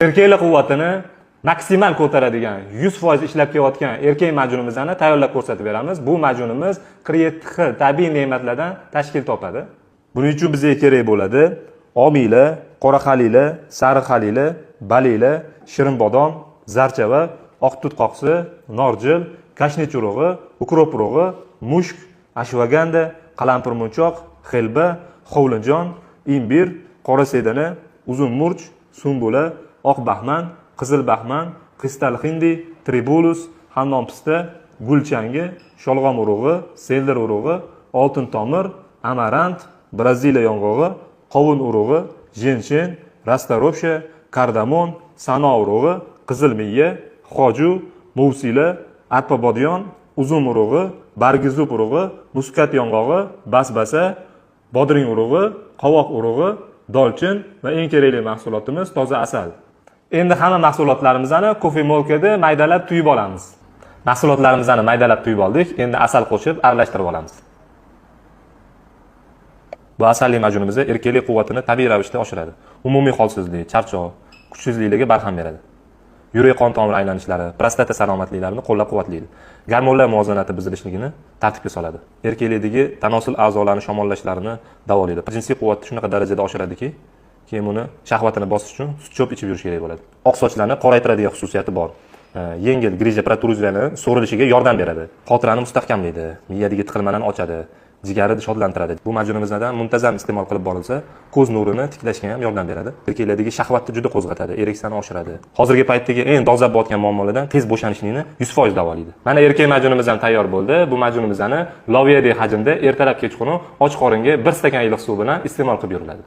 Erkaklik quvvatini maksimal ko'taradigan 100% ishlab kelayotgan erkak majunimizni tayyorlab ko'rsatib beramiz. Bu majunimiz 47 xil tabiiy ne'matlardan tashkil topadi. Buning uchun bizga kerak bo'ladi omila, qora xalila, sariq xalila, balila, shirin bodom, zarchava, oq tut qoqsi, norjil, kashnich urug'i, ukrop urug'i, mushk, ashvaganda, qalampir munchoq, xelba, hovlinjon, imbir, qora sedana, uzun murch, sumbula, oq baxman, qizil baxman, kristal hindi, tribulus, hammom pista, gulchangi, sholg'om urug'i, seldir urug'i, oltin tomir, amarant, Braziliya yong'og'i, qovun urug'i, jenshen, rastaropsha, kardamon, sano urug'i, qizil miya, xoju, muvsila, arpa bodyon, uzum urug'i, bargizub urug'i, muskat yong'og'i, basbasa, bodring urug'i, qovoq urug'i, dolchin va eng kerakli mahsulotimiz toza asal. Endi hamma mahsulotlarimizni kofemolkada maydalab tuyib olamiz. Mahsulotlarimizni maydalab tuyib oldik. Endi asal qo'shib aralashtirib olamiz. Bu asalli majunimizni erkaklik quvvatini tabiiy ravishda oshiradi. Umumiy holsizlik, charchoq, kuchsizliklarga barham beradi. Yurak qon tomir aylanishlari, prostata salomatliklarini qo'llab-quvvatlaydi. Gormonlar muvozanati buzilishligini tartibga soladi. Erkaklikdagi tanosul a'zolarini shamollashlarini davolaydi. Jinsiy quvvatni shunaqa darajada oshiradiki, keyin uni shahvatini bosish uchun sut cho'p ichib yurish kerak bo'ladi. Oq sochlarni qoraytiradigan xususiyati bor. Yengil grija protruziyani so'rilishiga yordam beradi. Xotirani mustahkamlaydi, miyadagi tiqilmalarni ochadi, jigarni shodlantiradi. Bu majunimizdan muntazam iste'mol qilib borilsa, ko'z nurini tiklashga ham yordam beradi. Erkaklardagi shahvatni juda qo'zg'atadi, ereksiyani oshiradi. Hozirgi paytdagi eng dolzarb bo'layotgan muammolardan tez bo'shanishlikni 100% davolaydi. Mana erkak majunimiz ham tayyor bo'ldi. Bu majunimizni loviyadek hajmda ertalab kechqurun och qoringa 1 stakan iliq suv bilan iste'mol qilib yuriladi.